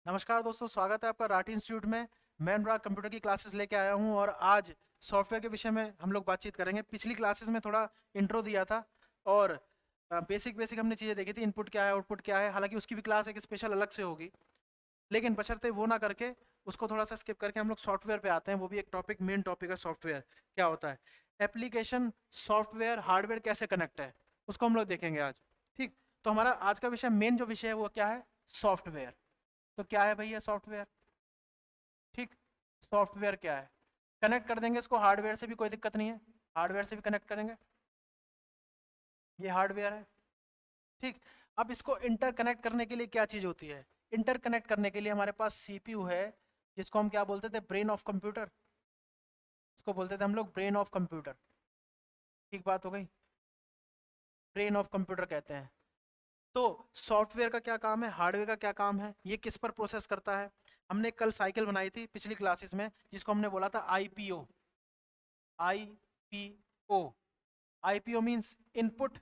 नमस्कार दोस्तों, स्वागत है आपका राठी इंस्टीट्यूट में। मैं अनुराग कंप्यूटर की क्लासेस लेके आया हूं और आज सॉफ्टवेयर के विषय में हम लोग बातचीत करेंगे। पिछली क्लासेस में थोड़ा इंट्रो दिया था और बेसिक बेसिक हमने चीज़ें देखी थी, इनपुट क्या है आउटपुट क्या है। हालांकि उसकी भी क्लास एक स्पेशल अलग से होगी, लेकिन बशर्ते वो ना करके उसको थोड़ा सा स्किप करके हम लोग सॉफ्टवेयर पे आते हैं। वो भी एक टॉपिक, मेन टॉपिक है सॉफ्टवेयर क्या होता है। एप्लीकेशन, सॉफ्टवेयर, हार्डवेयर कैसे कनेक्ट है, उसको हम लोग देखेंगे आज। ठीक, तो हमारा आज का विषय, मेन जो विषय है वो क्या है, सॉफ्टवेयर। तो क्या है भैया सॉफ्टवेयर? ठीक, सॉफ्टवेयर क्या है? कनेक्ट कर देंगे इसको हार्डवेयर से भी, कोई दिक्कत नहीं है, हार्डवेयर से भी कनेक्ट करेंगे। ये हार्डवेयर है। ठीक, अब इसको इंटर कनेक्ट करने के लिए क्या चीज़ होती है? इंटर कनेक्ट करने के लिए हमारे पास सीपीयू है, जिसको हम क्या बोलते थे, ब्रेन ऑफ कंप्यूटर। इसको बोलते थे हम लोग ब्रेन ऑफ कंप्यूटर। ठीक बात हो गई, ब्रेन ऑफ कंप्यूटर कहते हैं। तो सॉफ्टवेयर का क्या काम है, हार्डवेयर का क्या काम है, ये किस पर प्रोसेस करता है? हमने कल साइकिल बनाई थी पिछली क्लासेस में, जिसको हमने बोला था IPO. IPO, IPO means input,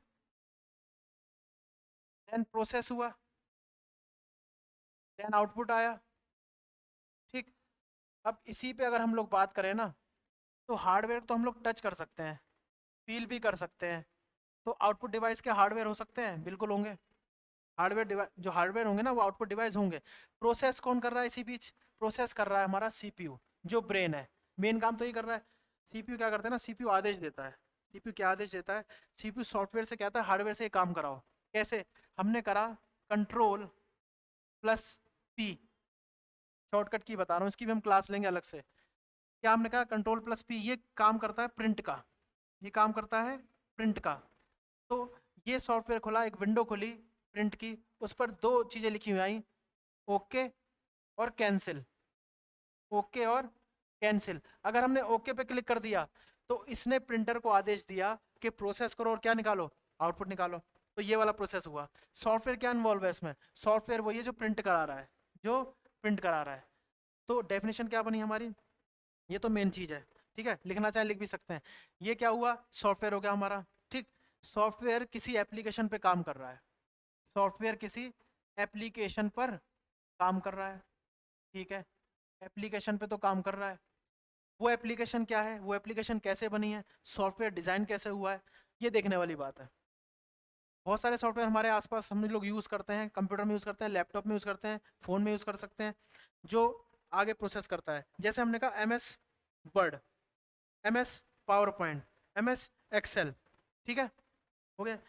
then process हुआ, देन आउटपुट आया। ठीक, अब इसी पे अगर हम लोग बात करें ना, तो हार्डवेयर तो हम लोग टच कर सकते हैं, फील भी कर सकते हैं। तो आउटपुट डिवाइस के हार्डवेयर हो सकते हैं, बिल्कुल होंगे। हार्डवेयर डिवाइस, जो हार्डवेयर होंगे ना, वो आउटपुट डिवाइस होंगे। प्रोसेस कौन कर रहा है इसी बीच? प्रोसेस कर रहा है हमारा सीपीयू, जो ब्रेन है। मेन काम तो ये कर रहा है। सीपीयू क्या करता है ना, सीपीयू आदेश देता है। सीपीयू क्या आदेश देता है? सीपीयू सॉफ्टवेयर से कहता है हार्डवेयर से ये काम कराओ। कैसे? हमने करा कंट्रोल प्लस पी, शॉर्टकट की बता रहा हूँ, इसकी भी हम क्लास लेंगे अलग से। क्या हमने कहा? कंट्रोल प्लस पी, ये काम करता है प्रिंट का। ये काम करता है प्रिंट का। तो ये सॉफ्टवेयर खुला, एक विंडो खुली प्रिंट की, उस पर दो चीजें लिखी हुई आई, ओके और कैंसिल। ओके और कैंसिल। अगर हमने ओके पे क्लिक कर दिया तो इसने प्रिंटर को आदेश दिया कि प्रोसेस करो और क्या निकालो, आउटपुट निकालो। तो ये वाला प्रोसेस हुआ। सॉफ्टवेयर क्या इन्वॉल्व है इसमें? सॉफ्टवेयर वही है जो प्रिंट करा रहा है, जो प्रिंट करा रहा है। तो डेफिनेशन क्या बनी हमारी? ये तो मेन चीज है। ठीक है, लिखना चाहे लिख भी सकते हैं। ये क्या हुआ? सॉफ्टवेयर हो गया हमारा। ठीक, सॉफ्टवेयर किसी एप्लीकेशन पे काम कर रहा है। सॉफ्टवेयर किसी एप्लीकेशन पर काम कर रहा है। ठीक है, एप्लीकेशन पे तो काम कर रहा है। वो एप्लीकेशन क्या है, वो एप्लीकेशन कैसे बनी है, सॉफ्टवेयर डिज़ाइन कैसे हुआ है, ये देखने वाली बात है। बहुत सारे सॉफ्टवेयर हमारे आसपास हम लोग यूज़ करते हैं, कंप्यूटर में यूज़ करते हैं, लैपटॉप में यूज़ करते हैं, फ़ोन में यूज़ कर सकते हैं, जो आगे प्रोसेस करता है। जैसे हमने कहा M S Word, M S PowerPoint, M S Excel. ठीक है, हो गया।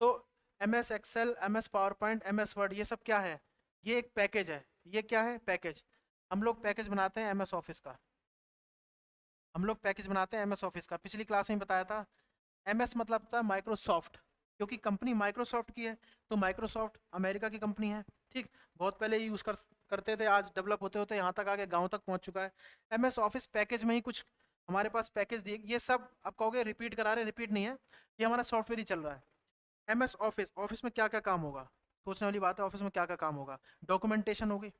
तो M S Excel, M S PowerPoint, M S Word, ये सब क्या है? ये एक पैकेज है। ये क्या है? पैकेज। हम लोग पैकेज बनाते हैं एम एस ऑफिस का। हम लोग पैकेज बनाते हैं एम एस ऑफिस का। पिछली क्लास में बताया था, एम एस मतलब होता है माइक्रोसॉफ्ट, क्योंकि कंपनी माइक्रोसॉफ्ट की है। तो माइक्रोसॉफ्ट अमेरिका की कंपनी है। ठीक, बहुत पहले यूज़ करते थे, आज डेवलप होते होते यहाँ तक आगे गाँव तक पहुँच चुका है। एम एस ऑफिस पैकेज में ही कुछ हमारे पास पैकेज दिए। ये सब आप कहोगे रिपीट करा रहे, रिपीट नहीं है, ये हमारा सॉफ्टवेयर ही चल रहा है। एम एस ऑफिस, ऑफिस में क्या क्या काम होगा, सोचने वाली बात है। ऑफिस में क्या क्या काम होगा? डॉक्यूमेंटेशन होगी,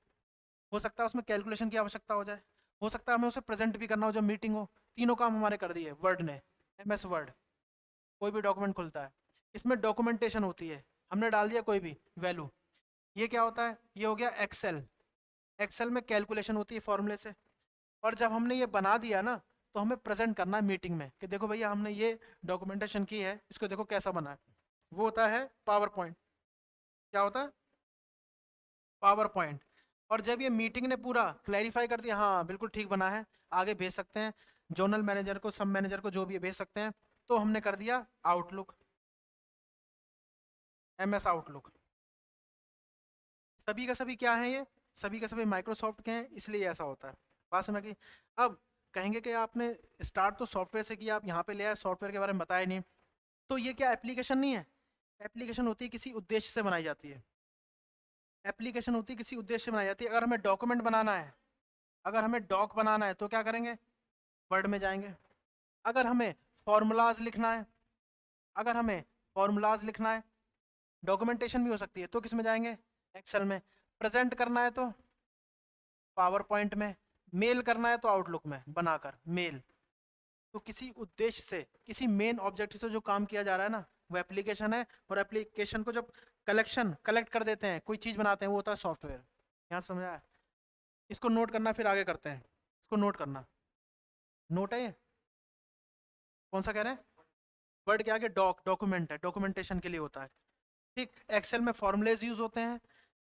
हो सकता है उसमें कैलकुलेशन की आवश्यकता हो जाए, हो सकता है हमें उसे प्रेजेंट भी करना हो जब मीटिंग हो। तीनों काम हमारे कर दिए वर्ड ने, एम एस वर्ड। कोई भी डॉक्यूमेंट खुलता है, इसमें डॉक्यूमेंटेशन होती है, हमने डाल दिया कोई भी वैल्यू। ये क्या होता है? ये हो गया एक्सेल। एक्सेल में कैलकुलेशन होती है फॉर्मूले से। और जब हमने ये बना दिया ना, तो हमें प्रेजेंट करना है मीटिंग में कि देखो भैया हमने ये डॉक्यूमेंटेशन की है, इसको देखो कैसा बना है। वो होता है पावर पॉइंट। क्या होता है? Power point. और जब ये मीटिंग ने पूरा क्लैरिफाई कर दिया, हाँ बिल्कुल ठीक बना है, आगे भेज सकते हैं जोनल मैनेजर को, सब मैनेजर को, जो भी भेज सकते हैं, तो हमने कर दिया आउटलुक, एम एस आउटलुक। सभी का सभी क्या है ये? सभी का सभी माइक्रोसॉफ्ट के हैं, इसलिए ऐसा होता है। बात समझ गई? अब कहेंगे कि आपने स्टार्ट तो सॉफ्टवेयर से किया, आप यहाँ पे ले आए, सॉफ्टवेयर के बारे में बताया नहीं। तो ये क्या एप्लीकेशन नहीं है? एप्लीकेशन होती है किसी उद्देश्य से बनाई जाती है। एप्लीकेशन होती है किसी उद्देश्य से बनाई जाती है। अगर हमें डॉक्यूमेंट बनाना है, अगर हमें डॉक बनाना है तो क्या करेंगे? वर्ड में जाएंगे। अगर हमें फॉर्मूलाज लिखना है, अगर हमें फॉर्मूलाज लिखना है, डॉक्यूमेंटेशन भी हो सकती है, तो किस में जाएंगे? एक्सेल में। प्रेजेंट करना है तो पावर पॉइंट में। मेल करना है तो आउटलुक में बनाकर मेल। तो किसी उद्देश्य से, किसी मेन ऑब्जेक्टिव से जो काम किया जा रहा है ना, वो एप्लीकेशन है। और एप्लीकेशन को जब कलेक्ट कर देते हैं, कोई चीज बनाते हैं, वो होता है सॉफ्टवेयर। यहाँ समझा है? इसको नोट करना, फिर आगे करते हैं। इसको नोट करना, नोट है ये, कौन सा कह रहे हैं? वर्ड के आगे डॉक, डॉक्यूमेंट है, डॉक्यूमेंटेशन के लिए होता है। ठीक, एक्सेल में फॉर्मुलेज यूज होते हैं,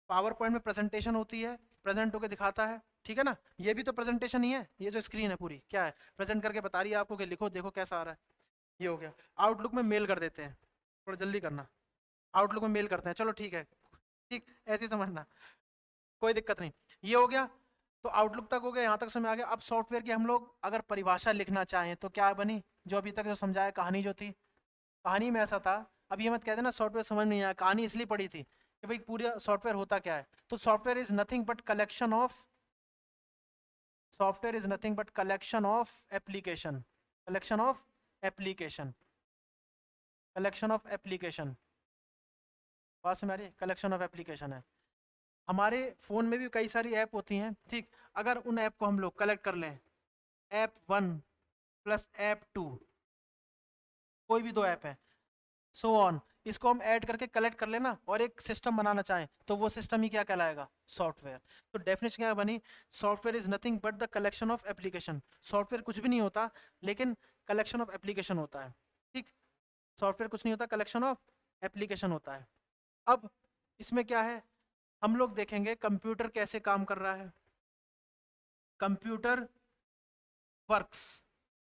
पावर पॉइंट में प्रेजेंटेशन होती है, प्रेजेंट होकर दिखाता है, ठीक है ना। ये भी तो प्रेजेंटेशन ही है, ये जो स्क्रीन है पूरी क्या है, प्रेजेंट करके बता रही है आपको कि लिखो देखो कैसा आ रहा है। ये हो गया। आउटलुक में मेल कर देते हैं, थोड़ा जल्दी करना, आउटलुक में मेल करते हैं, चलो ठीक है, ठीक ऐसे ही समझना, कोई दिक्कत नहीं। ये हो गया, तो आउटलुक तक हो गया, यहाँ तक समझ आ गया। अब सॉफ्टवेयर की हम लोग अगर परिभाषा लिखना चाहें तो क्या बनी, जो अभी तक जो समझाया कहानी जो थी, कहानी में ऐसा था। अब ये मत कहते ना सॉफ्टवेयर समझ नहीं आया, कहानी इसलिए पढ़ी थी कि भाई पूरा सॉफ्टवेयर होता क्या है। तो software is nothing but collection of, software is nothing but collection of application, collection of application, collection of application, बात समझ आ रही है, कलेक्शन ऑफ एप्लीकेशन है। हमारे फ़ोन में भी कई सारी ऐप होती हैं, ठीक, अगर उन ऐप को हम लोग कलेक्ट कर लें, ऐप 1 प्लस ऐप 2, कोई भी दो ऐप है, सो ऑन, इसको हम ऐड करके कलेक्ट कर लेना और एक सिस्टम बनाना चाहें तो वो सिस्टम ही क्या कहलाएगा, सॉफ्टवेयर। तो डेफिनेशन क्या बनी, software is nothing but the collection of application. Software कुछ भी नहीं होता लेकिन कलेक्शन ऑफ एप्लीकेशन होता है, ठीक, सॉफ्टवेयर कुछ नहीं होता, कलेक्शन ऑफ एप्लीकेशन होता है। अब इसमें क्या है, हम लोग देखेंगे कंप्यूटर कैसे काम कर रहा है, कंप्यूटर वर्क्स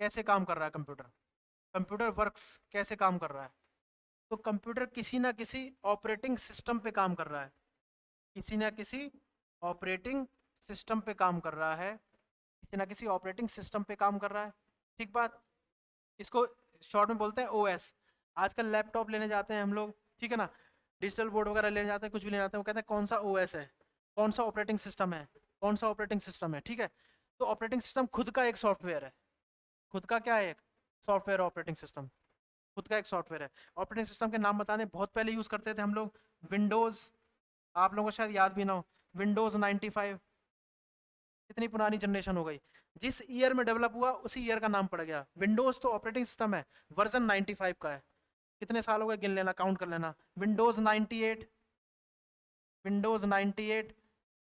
कैसे काम कर रहा है, कंप्यूटर, कंप्यूटर वर्क्स कैसे काम कर रहा है। तो कंप्यूटर किसी ना किसी ऑपरेटिंग सिस्टम पे काम कर रहा है, किसी ना किसी ऑपरेटिंग सिस्टम पे काम कर रहा है, किसी ना किसी ऑपरेटिंग सिस्टम पे काम कर रहा है, ठीक बात। इसको शॉर्ट में बोलते हैं ओएस। आजकल लैपटॉप लेने जाते हैं हम लोग, ठीक है ना, डिजिटल बोर्ड वगैरह लेने जाते हैं, कुछ भी लेने जाते हैं, वो कहते हैं कौन सा ओएस है, कौन सा ऑपरेटिंग सिस्टम है, कौन सा ऑपरेटिंग सिस्टम है, ठीक है। तो ऑपरेटिंग सिस्टम खुद का एक सॉफ्टवेयर है, खुद का क्या है, एक सॉफ्टवेयर, ऑपरेटिंग सिस्टम खुद का एक सॉफ्टवेयर है। ऑपरेटिंग सिस्टम के नाम बताने, बहुत पहले यूज़ करते थे हम लोग विंडोज़, आप लोगों को शायद याद भी ना हो, विंडोज़ 95, कितनी पुरानी जनरेशन हो गई, जिस ईयर में डेवलप हुआ उसी ईयर का नाम पड़ गया विंडोज़। तो ऑपरेटिंग सिस्टम है, वर्जन 95 का है, कितने साल हो गए गिन लेना, काउंट कर लेना, विंडोज़ 98, विंडोज़ 98,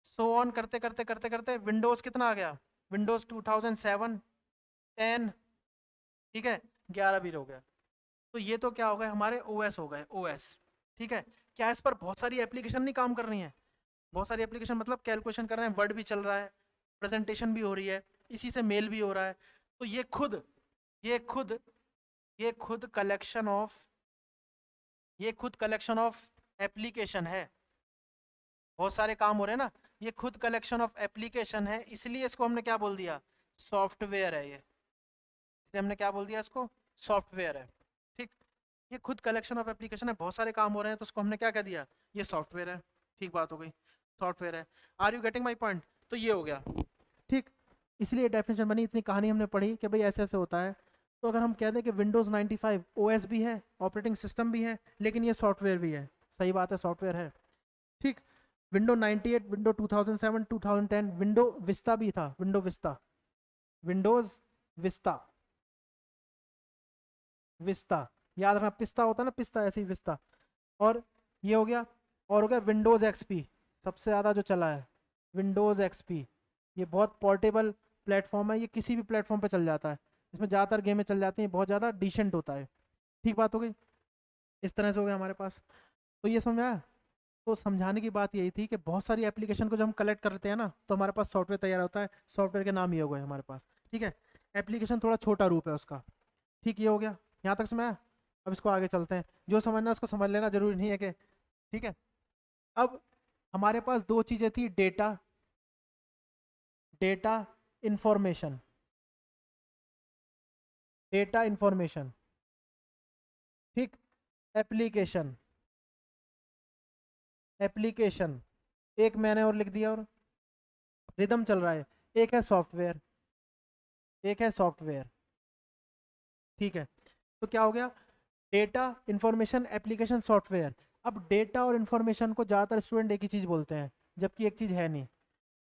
सो ऑन करते करते करते करते विंडोज़ कितना आ गया, विंडोज़ 2007, 10, ठीक है, 11 भी हो गया। तो ये तो क्या हो गए, हमारे ओएस हो गए, ओएस, ठीक है। क्या इस पर बहुत सारी एप्लीकेशन नहीं काम कर रही हैं, बहुत सारी एप्लीकेशन मतलब कैलकुलेशन कर रहे हैं, वर्ड भी चल रहा है, प्रेजेंटेशन भी हो रही है, इसी से मेल भी हो रहा है। तो ये खुद, ये खुद, ये खुद कलेक्शन ऑफ, ये खुद कलेक्शन ऑफ एप्लीकेशन है, बहुत सारे काम हो रहे हैं ना, ये खुद कलेक्शन ऑफ एप्लीकेशन है, इसलिए इसको हमने क्या बोल दिया, सॉफ्टवेयर है ये, इसलिए हमने क्या बोल दिया इसको, सॉफ्टवेयर है, ठीक। ये खुद कलेक्शन ऑफ एप्लीकेशन है, बहुत सारे काम हो रहे हैं, तो उसको हमने क्या कह दिया, ये सॉफ्टवेयर है, ठीक बात हो गई, सॉफ्टवेयर है। Are you getting my point? तो ये हो गया, ठीक, इसलिए डेफिनेशन बनी, इतनी कहानी हमने पढ़ी कि भाई ऐसे ऐसे होता है। तो अगर हम कह दें कि विंडोज़ 95 ओएस भी है, ऑपरेटिंग सिस्टम भी है, लेकिन ये सॉफ्टवेयर भी है, सही बात है, सॉफ्टवेयर है, ठीक। विंडो 98, विंडो 2007, 2010, विंडो विस्ता भी था, window vista, Windows vista, vista, याद रखना, पिस्ता होता है ना, पिस्ता, ऐसे ही विस्ता। और ये हो गया, और हो गया विंडोज़ एक्सपी, सबसे ज़्यादा जो चला है विंडोज़ एक्सपी, ये बहुत पोर्टेबल प्लेटफॉर्म है, ये किसी भी प्लेटफॉर्म पे चल जाता है, इसमें ज़्यादातर गेमें चल जाती हैं, बहुत ज़्यादा डिसेंट होता है, ठीक बात हो गई। इस तरह से हो गया हमारे पास, तो ये समझ आया। तो समझाने की बात यही थी कि बहुत सारी एप्लीकेशन को जब हम कलेक्ट करते हैं ना, तो हमारे पास सॉफ्टवेयर तैयार होता है, सॉफ्टवेयर के नाम ये हो गए हमारे पास, ठीक है। एप्लीकेशन थोड़ा छोटा रूप है उसका, ठीक, ये हो गया, यहाँ तक समझ आया। अब इसको आगे चलते हैं, जो समझना है उसको समझ लेना, जरूरी नहीं है कि, ठीक है। अब हमारे पास दो चीज़ें थी, data, data information, data information, ठीक, एप्लीकेशन, एप्लीकेशन, एक मैंने और लिख दिया, और रिदम चल रहा है, एक है सॉफ्टवेयर, एक है सॉफ्टवेयर, ठीक है। तो क्या हो गया, डेटा इंफॉर्मेशन एप्लीकेशन सॉफ्टवेयर। अब डेटा और इंफॉर्मेशन को ज़्यादातर स्टूडेंट एक ही चीज़ बोलते हैं, जबकि एक चीज़ है नहीं।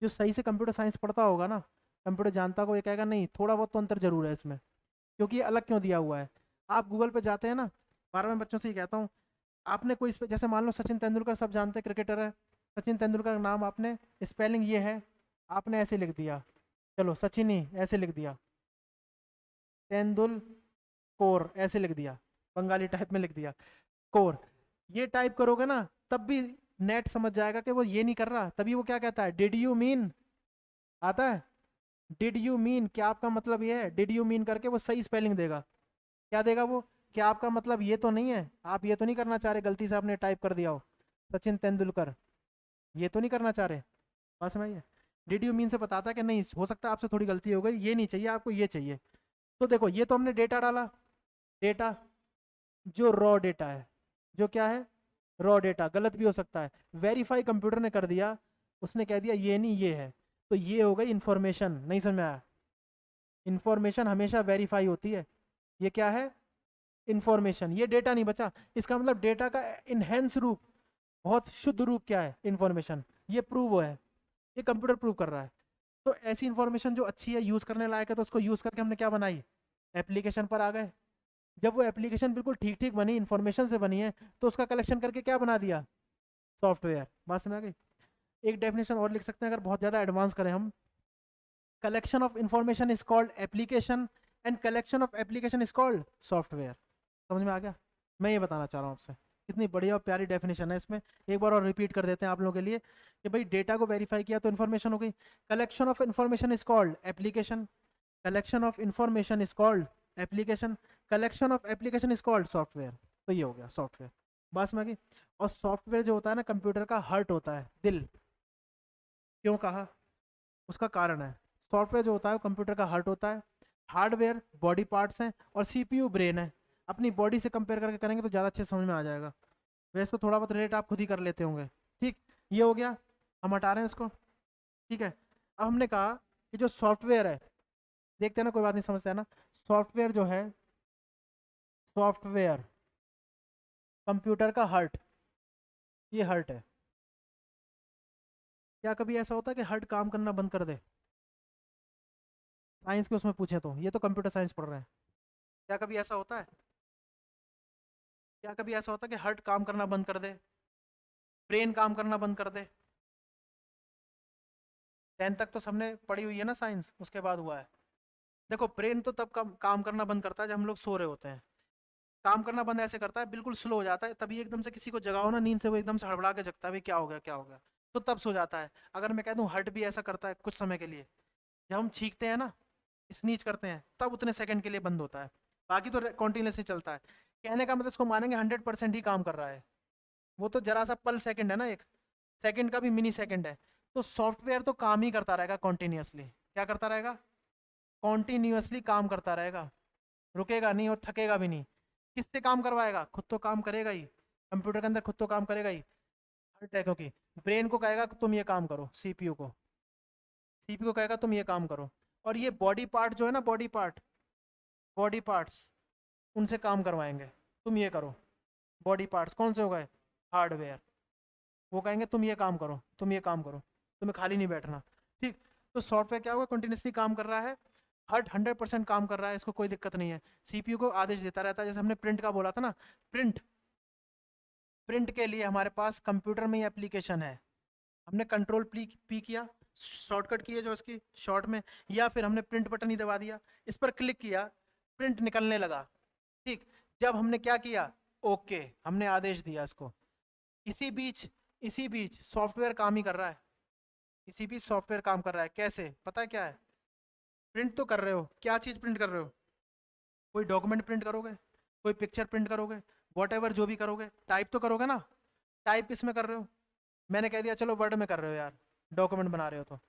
जो सही से कंप्यूटर साइंस पढ़ता होगा ना, कंप्यूटर जानता को, ये कहेगा नहीं, थोड़ा बहुत तो अंतर जरूर है इसमें, क्योंकि ये अलग क्यों दिया हुआ है। आप गूगल पे जाते हैं ना, 12वें बच्चों से ही कहता हूँ, आपने कोई जैसे मान लो सचिन तेंदुलकर, सब जानते हैं क्रिकेटर है, सचिन तेंदुलकर का नाम आपने, स्पेलिंग ये है, आपने ऐसे लिख दिया, चलो सचिन ही ऐसे लिख दिया, तेंदुल कोर ऐसे लिख दिया, बंगाली टाइप में लिख दिया कोर। ये टाइप करोगे ना तब भी नेट समझ जाएगा कि वो ये नहीं कर रहा, तभी वो क्या कहता है, डिड यू मीन, आता है डिड यू मीन, क्या आपका मतलब ये है, डिड यू मीन करके वो सही स्पेलिंग देगा। क्या देगा वो, क्या आपका मतलब ये तो नहीं है, आप ये तो नहीं करना चाह रहे गलती से आपने टाइप कर दिया हो सचिन तेंदुलकर, ये तो नहीं करना चाह रहे। बस मैं ये डिड यू मीन से बताता है कि नहीं, हो सकता है आपसे थोड़ी गलती हो गई, ये नहीं चाहिए आपको, ये चाहिए। तो देखो ये तो हमने डेटा डाला, डेटा जो रॉ डेटा है, जो क्या है रॉ डेटा, गलत भी हो सकता है, वेरीफाई कंप्यूटर ने कर दिया, उसने कह दिया ये नहीं ये है, तो ये हो गई इन्फॉर्मेशन। नहीं समझ में आया, इन्फॉर्मेशन हमेशा वेरीफाई होती है, ये क्या है इन्फॉर्मेशन, ये डेटा नहीं बचा। इसका मतलब डेटा का इनहेंस रूप, बहुत शुद्ध रूप क्या है इन्फॉर्मेशन, ये प्रूव है, ये कंप्यूटर प्रूव कर रहा है। तो ऐसी इन्फॉर्मेशन जो अच्छी है, यूज करने लायक है, तो उसको यूज करके हमने क्या बनाई, एप्लीकेशन पर आ गए। जब वो एप्लीकेशन बिल्कुल ठीक ठीक बनी, इन्फॉर्मेशन से बनी है, तो उसका कलेक्शन करके क्या बना दिया, सॉफ्टवेयर। बात समझ आ गई। एक डेफिनेशन और लिख सकते हैं अगर बहुत ज़्यादा एडवांस करें हम, collection of information is called application and collection of application is called software. समझ में आ गया, मैं ये बताना चाह रहा हूँ आपसे, कितनी बढ़िया और प्यारी डेफिनेशन है इसमें। एक बार और रिपीट कर देते हैं आप लोगों के लिए कि भाई डेटा को वेरीफाई किया तो इन्फॉर्मेशन हो गई, collection of information is called application, collection of information is called application, collection of application is called software. तो ये हो गया सॉफ्टवेयर। बस में आ गई। और सॉफ्टवेयर जो होता है ना कंप्यूटर का हार्ट होता है, दिल। क्यों कहा, उसका कारण है, सॉफ्टवेयर जो होता है कंप्यूटर का हार्ट होता है, हार्डवेयर बॉडी पार्ट्स हैं और सीपीयू ब्रेन है। अपनी बॉडी से कंपेयर करके करेंगे तो ज़्यादा अच्छे समझ में आ जाएगा, वैसे तो थोड़ा बहुत रेट आप खुद ही कर लेते होंगे। ठीक, ये हो गया, हम हटा रहे हैं इसको। ठीक है, अब हमने कहा कि जो सॉफ्टवेयर है, देखते हैं ना, कोई बात नहीं, समझते हैं ना, सॉफ्टवेयर जो है, सॉफ्टवेयर कंप्यूटर का हार्ट, ये हार्ट है। क्या कभी ऐसा होता है कि हार्ट काम करना बंद कर दे, साइंस के उसमें पूछे तो, ये तो कंप्यूटर साइंस पढ़ रहे हैं, क्या कभी ऐसा होता है, क्या कभी ऐसा होता है कि हार्ट काम करना बंद कर दे, ब्रेन काम करना बंद कर दे। 10 तक तो सबने पढ़ी हुई है ना साइंस, उसके बाद हुआ है। देखो ब्रेन तो तब काम करना बंद करता है जब हम लोग सो रहे होते हैं, काम करना बंद ऐसे करता है, बिल्कुल स्लो हो जाता है, तभी एकदम से किसी को जगाओ ना नींद से, वो एकदम से हड़बड़ा के जगता है, भाई क्या हो गया क्या हो गया, तो तब सो जाता है। अगर मैं कह दूं हार्ट भी ऐसा करता है कुछ समय के लिए, जब हम छींकते हैं ना, स्नीच करते हैं, तब उतने सेकंड के लिए बंद होता है, बाकी तो कॉन्टिन्यूसली चलता है। कहने का मतलब इसको मानेंगे 100% ही काम कर रहा है, वो तो जरा सा पल सेकंड है ना, एक सेकंड का भी मिनी सेकंड है। तो सॉफ्टवेयर तो काम ही करता रहेगा कॉन्टिन्यूसली, क्या करता रहेगा, कॉन्टिन्यूसली काम करता रहेगा, रुकेगा नहीं और थकेगा भी नहीं। किससे काम करवाएगा, खुद तो काम करेगा ही, कंप्यूटर के अंदर खुद तो काम करेगा ही, हर टैकों की। ब्रेन को कहेगा कि तुम ये काम करो, सीपीयू को, सीपीयू को कहेगा तुम ये काम करो, और ये बॉडी पार्ट जो है ना, बॉडी पार्ट, बॉडी पार्ट्स, उनसे काम करवाएंगे, तुम ये करो। बॉडी पार्ट्स कौन से हो गए, हार्डवेयर, वो कहेंगे तुम ये काम करो, तुम ये काम करो, तुम्हें खाली नहीं बैठना। ठीक, तो सॉफ्टवेयर क्या होगा, कंटिन्यूसली काम कर रहा है, हर 100% काम कर रहा है, इसको कोई दिक्कत नहीं है, सीपीयू को आदेश देता रहता है। जैसे हमने प्रिंट का बोला था ना, प्रिंट, प्रिंट के लिए हमारे पास कंप्यूटर में ही एप्लीकेशन है, हमने कंट्रोल पी किया, शॉर्टकट की है जो इसकी शॉर्ट में, या फिर हमने प्रिंट बटन ही दबा दिया, इस पर क्लिक किया, प्रिंट निकलने लगा। ठीक, जब हमने क्या किया, ओके, हमने आदेश दिया इसको, इसी बीच, इसी बीच सॉफ्टवेयर काम ही कर रहा है, इसी बीच सॉफ्टवेयर काम कर रहा है। कैसे, पता है क्या है, प्रिंट तो कर रहे हो, क्या चीज़ प्रिंट कर रहे हो, कोई डॉक्यूमेंट प्रिंट करोगे, कोई पिक्चर प्रिंट करोगे, वॉट एवर जो भी करोगे, टाइप तो करोगे ना, टाइप किस में कर रहे हो, मैंने कह दिया चलो वर्ड में कर रहे हो यार, डॉक्यूमेंट बना रहे हो तो,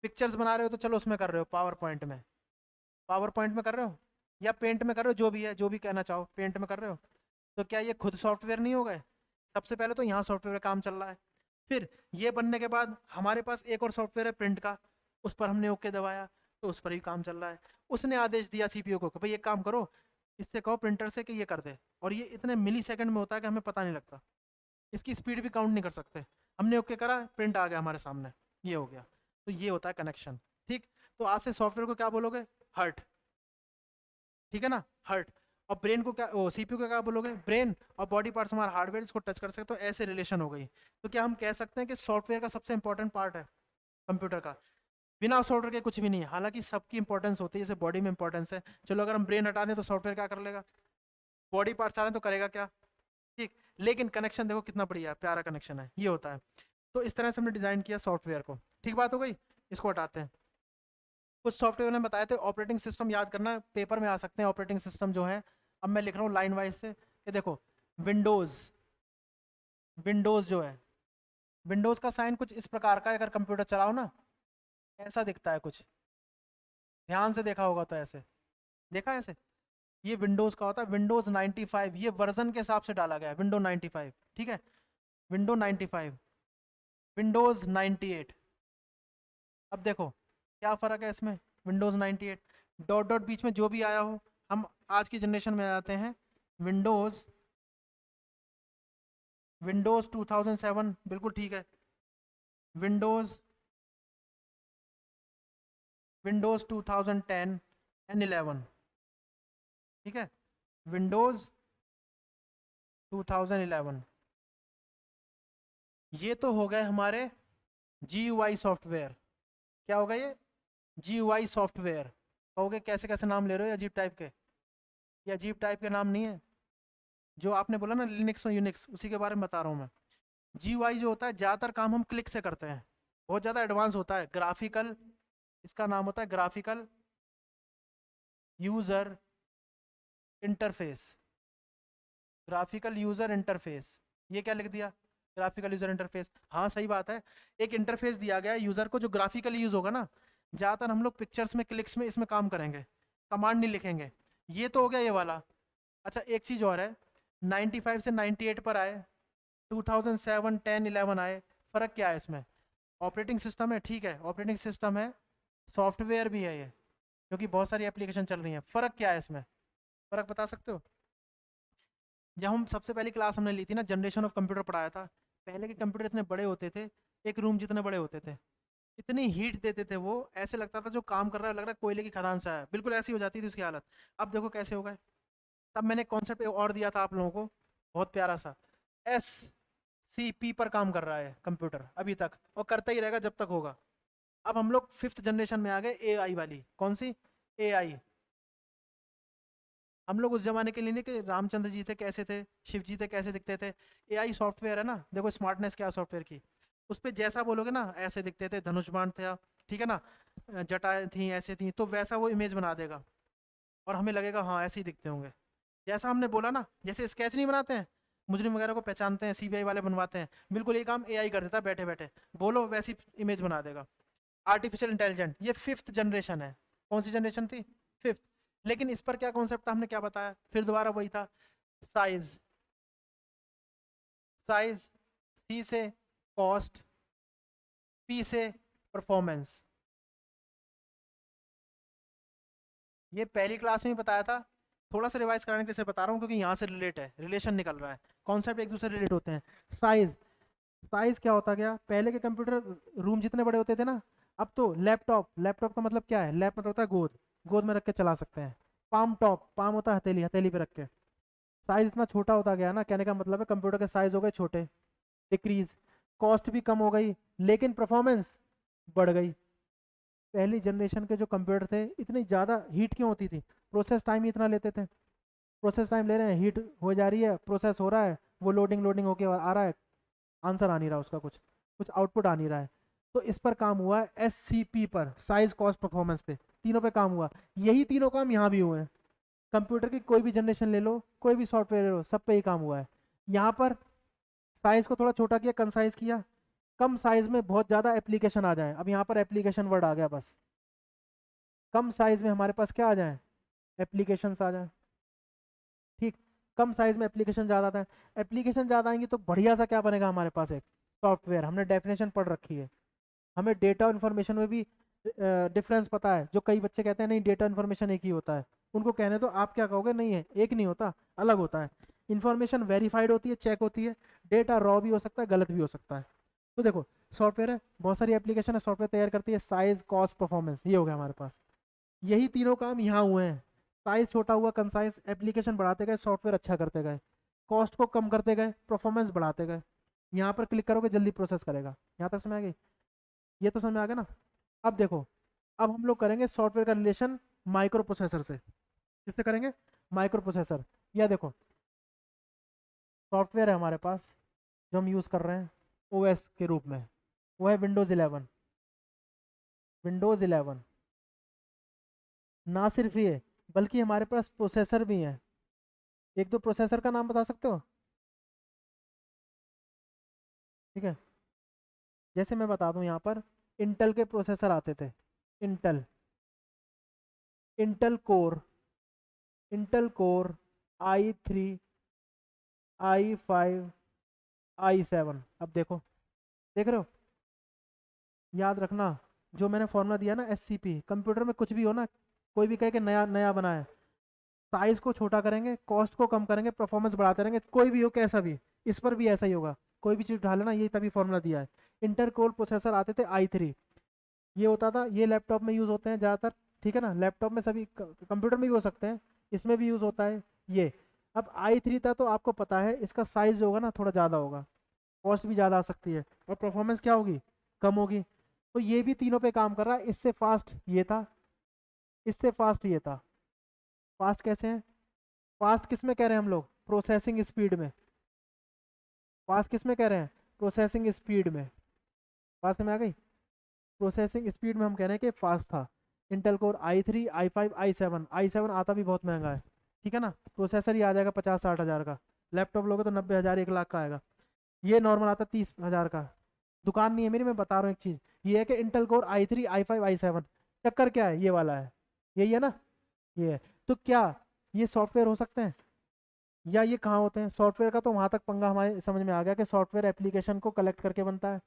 पिक्चर्स बना रहे हो तो चलो उसमें कर रहे हो, पावर पॉइंट में, पावर पॉइंट में कर रहे हो, या पेंट में कर रहे हो, जो भी है, जो भी कहना चाहो, पेंट में कर रहे हो, तो क्या ये खुद सॉफ्टवेयर नहीं हो गए। सबसे पहले तो यहाँ सॉफ्टवेयर काम चल रहा है, फिर ये बनने के बाद हमारे पास एक और सॉफ्टवेयर है प्रिंट का, उस पर हमने ओके दबाया, तो उस पर भी काम चल रहा है। उसने आदेश दिया सीपीयू को कि भाई एक काम करो, इससे कहो प्रिंटर से कि ये कर दे, और ये इतने मिली सेकंड में होता है कि हमें पता नहीं लगता, इसकी स्पीड भी काउंट नहीं कर सकते। हमने ओके करा, प्रिंट आ गया हमारे सामने, ये हो गया। तो ये होता है कनेक्शन। ठीक, तो आज से सॉफ्टवेयर को क्या बोलोगे, हर्ट, ठीक है ना, हर्ट। और ब्रेन को क्या, ओ सीपीयू को क्या बोलोगे, ब्रेन। और बॉडी पार्ट्स हमारा हार्डवेयर, इसको टच कर सकते, तो ऐसे रिलेशन हो गई। तो क्या हम कह सकते हैं कि सॉफ्टवेयर का सबसे इंपॉर्टेंट पार्ट है कंप्यूटर का, बिना सॉफ्टवेयर के कुछ भी नहीं है, हालांकि सबकी इंपॉर्टेंस होती है, जैसे बॉडी में इंपॉर्टेंस है, चलो अगर हम ब्रेन हटा दें तो सॉफ्टवेयर क्या कर लेगा, बॉडी पार्ट्स आ रहे हैं तो करेगा क्या, ठीक। लेकिन कनेक्शन देखो कितना बढ़िया प्यारा कनेक्शन है, ये होता है। तो इस तरह से हमने डिजाइन किया सॉफ्टवेयर को, ठीक बात हो गई। इसको हटाते हैं। कुछ सॉफ्टवेयर ने बताए थे, ऑपरेटिंग सिस्टम याद करना, पेपर में आ सकते हैं ऑपरेटिंग सिस्टम जो है। अब मैं लिख रहा हूँ लाइन वाइज से कि देखो विंडोज, विंडोज जो है, विंडोज का साइन कुछ इस प्रकार का है, अगर कंप्यूटर चलाओ ना ऐसा दिखता है कुछ, ध्यान से देखा होगा तो ऐसे देखा है ऐसे, ये विंडोज का होता है। विंडोज 95 ये वर्जन के हिसाब से डाला गया है, विंडो 95, ठीक है, विंडो 95, विंडोज 98। अब देखो क्या फ़र्क है इसमें, विंडोज़ 98 डॉट डॉट बीच में जो भी आया हो, हम आज की जनरेशन में आते हैं विंडोज़, विंडोज़ 2007 बिल्कुल ठीक है, विंडोज़, विंडोज़ 2010 एंड 11, ठीक है, विंडोज़ 2011। ये तो हो गए हमारे GUI सॉफ्टवेयर। क्या होगा ये, GUI सॉफ्टवेयर। कहोगे कैसे कैसे नाम ले रहे हो अजीब टाइप के, ये अजीब टाइप के नाम नहीं है, जो आपने बोला ना लिनक्स और यूनिक्स, उसी के बारे में बता रहा हूँ मैं। GUI जो होता है ज़्यादातर काम हम क्लिक से करते हैं, बहुत ज़्यादा एडवांस होता है, ग्राफिकल, इसका नाम होता है graphical user interface, graphical user interface. ये क्या लिख दिया, ग्राफिकल यूज़र इंटरफेस, हाँ सही बात है, एक इंटरफेस दिया गया है यूज़र को जो ग्राफिकली यूज़ होगा ना। ज़्यादातर हम लोग पिक्चर्स में, क्लिक्स में, इसमें काम करेंगे, कमांड नहीं लिखेंगे। ये तो हो गया ये वाला। अच्छा एक चीज़ और है, 95 से 98 पर आए, 2007, 10, 11 आए, फ़र्क क्या है इसमें, ऑपरेटिंग सिस्टम है, ठीक है ऑपरेटिंग सिस्टम है, सॉफ्टवेयर भी है ये, क्योंकि बहुत सारी एप्लीकेशन चल रही हैं। फ़र्क क्या है इसमें, फ़र्क बता सकते हो। जब हम सबसे पहली क्लास हमने ली थी ना, जनरेशन ऑफ कंप्यूटर पढ़ाया था, पहले के कंप्यूटर इतने बड़े होते थे, एक रूम जितने बड़े होते थे, इतनी हीट देते थे वो, ऐसे लगता था जो काम कर रहा है लग रहा है कोयले की खदान से आया, बिल्कुल ऐसी हो जाती थी उसकी हालत। अब देखो कैसे हो गए। तब मैंने कॉन्सेप्ट और दिया था आप लोगों को, बहुत प्यारा सा, SCP पर काम कर रहा है कंप्यूटर अभी तक, और करता ही रहेगा जब तक होगा। अब हम लोग 5th जनरेशन में आ गए, AI वाली। कौन सी, AI। हम लोग उस जमाने के लिए नहीं कि रामचंद्र जी थे कैसे थे, शिव जी थे कैसे दिखते थे। AI सॉफ्टवेयर है ना, देखो स्मार्टनेस क्या सॉफ्टवेयर की, उस पर जैसा बोलोगे ना ऐसे दिखते थे, धनुष बाण था, ठीक है ना, जटाएं थी ऐसे थी, तो वैसा वो इमेज बना देगा, और हमें लगेगा हाँ ऐसे ही दिखते होंगे, जैसा हमने बोला ना। जैसे स्केच नहीं बनाते हैं, मुजरिम वगैरह को पहचानते हैं, CBI वाले बनवाते हैं, बिल्कुल ये काम AI कर देता है, बैठे बैठे बोलो वैसी इमेज बना देगा। आर्टिफिशियल इंटेलिजेंट, ये 5th जनरेशन है। कौन सी जनरेशन थी, 5th। लेकिन इस पर क्या कॉन्सेप्ट था, हमने क्या बताया, फिर दोबारा वही था, साइज, साइज, C से कॉस्ट, P से परफॉर्मेंस। ये पहली क्लास में ही बताया था, थोड़ा सा रिवाइज कराने के लिए बता रहा हूँ, क्योंकि यहाँ से रिलेट है, रिलेशन निकल रहा है, कॉन्सेप्ट एक दूसरे रिलेट होते हैं। साइज, साइज क्या होता गया, पहले के कंप्यूटर रूम जितने बड़े होते थे ना, अब तो लैपटॉप, लैपटॉप का मतलब क्या है, लैप मतलब होता है गोद, गोद में रख के चला सकते हैं। पाम टॉप, पाम होता है हथेली, हथेली पे रख के। साइज इतना छोटा होता गया ना, कहने का मतलब है कंप्यूटर के साइज हो गए छोटे, डिक्रीज, कॉस्ट भी कम हो गई, लेकिन परफॉर्मेंस बढ़ गई। पहली जनरेशन के जो कंप्यूटर थे, इतनी ज़्यादा हीट क्यों होती थी, प्रोसेस टाइम ही इतना लेते थे। प्रोसेस टाइम ले रहे हैं, हीट हो जा रही है, प्रोसेस हो रहा है, वो लोडिंग लोडिंग होके आ रहा है, आंसर आ नहीं रहा उसका, कुछ कुछ आउटपुट आ नहीं रहा है। तो इस पर काम हुआ है, SCP पर, साइज कॉस्ट परफॉर्मेंस पे, तीनों पे काम हुआ। यही तीनों काम यहाँ भी हुए हैं, कंप्यूटर की कोई भी जनरेशन ले लो, कोई भी सॉफ्टवेयर ले लो, सब पे ही काम हुआ है। यहाँ पर साइज को थोड़ा छोटा किया, कंसाइज किया, कम साइज में बहुत ज़्यादा एप्लीकेशन आ जाए। अब यहाँ पर एप्लीकेशन वर्ड आ गया, बस कम साइज में हमारे पास क्या आ जाए, एप्लीकेशंस आ जाए, ठीक। कम साइज में एप्लीकेशन ज़्यादा आता है, एप्लीकेशन ज़्यादा आएंगी तो बढ़िया सा क्या बनेगा हमारे पास, एक सॉफ्टवेयर। हमने डेफिनेशन पढ़ रखी है, हमें डेटा और इन्फॉर्मेशन में भी डिफरेंस पता है। जो कई बच्चे कहते हैं नहीं डेटा इन्फॉर्मेशन एक ही होता है, उनको कहने तो आप क्या कहोगे, नहीं है, एक नहीं होता, अलग होता है। इन्फॉर्मेशन वेरीफाइड होती है, चेक होती है, डेटा रॉ भी हो सकता है, गलत भी हो सकता है। तो देखो सॉफ्टवेयर है, बहुत सारी एप्लीकेशन है, सॉफ्टवेयर तैयार करती है, साइज कॉस्ट परफॉर्मेंस, ये हो गया हमारे पास। यही तीनों काम यहाँ हुए हैं, साइज छोटा हुआ, कंसाइज, एप्लीकेशन बढ़ाते गए, सॉफ्टवेयर अच्छा करते गए, कॉस्ट को कम करते गए, परफॉर्मेंस बढ़ाते गए। यहाँ पर क्लिक करोगे जल्दी प्रोसेस करेगा। यहाँ तक समझ आ गई, ये तो समझ में आ गया ना। अब देखो अब हम लोग करेंगे सॉफ्टवेयर का रिलेशन माइक्रो प्रोसेसर से। किससे करेंगे? Micro processor. या देखो, सॉफ्टवेयर है हमारे पास जो हम यूज़ कर रहे हैं ओएस के रूप में, वो है विंडोज़ 11। विंडोज़ 11 ना सिर्फ ये, बल्कि हमारे पास प्रोसेसर भी हैं। एक दो प्रोसेसर का नाम बता सकते हो? ठीक है, जैसे मैं बता दूं यहाँ पर, इंटेल के प्रोसेसर आते थे। Intel, Intel core, Intel core i3, i5, i7। अब देखो, देख रहे हो? याद रखना, जो मैंने फॉर्मूला दिया ना एससीपी, कंप्यूटर में कुछ भी हो ना, कोई भी कहे कि नया नया बना है, साइज को छोटा करेंगे, कॉस्ट को कम करेंगे, परफॉर्मेंस बढ़ाते रहेंगे, कोई भी हो कैसा भी। इस पर भी ऐसा ही होगा, कोई भी चीज़ उठा लेना, ये तभी फॉर्मूला दिया है। इंटर कोर प्रोसेसर आते थे i3, ये होता था, ये लैपटॉप में यूज़ होते हैं ज़्यादातर। ठीक है ना, लैपटॉप में सभी, कंप्यूटर में भी हो सकते हैं, इसमें भी यूज़ होता है ये। अब i3 था तो आपको पता है इसका साइज जो होगा ना थोड़ा ज़्यादा होगा, कॉस्ट भी ज़्यादा आ सकती है, और परफॉर्मेंस क्या होगी? कम होगी। तो ये भी तीनों पे काम कर रहा है। इससे फास्ट ये था, इससे फास्ट ये था। फास्ट कैसे है? फास्ट किस में कह रहे हैं हम लोग? प्रोसेसिंग स्पीड में। फास्ट किस में कह रहे हैं? प्रोसेसिंग स्पीड में। बात समझ आ गई? प्रोसेसिंग स्पीड में हम कह रहे हैं कि फास्ट था। Intel core i3, i5, i7। i7 आता भी बहुत महंगा है, ठीक है ना, प्रोसेसर ही आ जाएगा 50-60 हज़ार का। लैपटॉप लोगे तो 90 हज़ार 1 लाख का आएगा। ये नॉर्मल आता 30 हज़ार का। दुकान नहीं है मेरी, मैं बता रहा हूँ एक चीज़, ये है कि Intel core i3, i5, i7। चक्कर क्या है? ये वाला है, यही है ना, ये है। तो क्या ये सॉफ्टवेयर हो सकते हैं? या ये कहाँ होते हैं? सॉफ्टवेयर का तो वहाँ तक पंगा हमारे समझ में आ गया कि सॉफ्टवेयर एप्लीकेशन को कलेक्ट करके बनता है।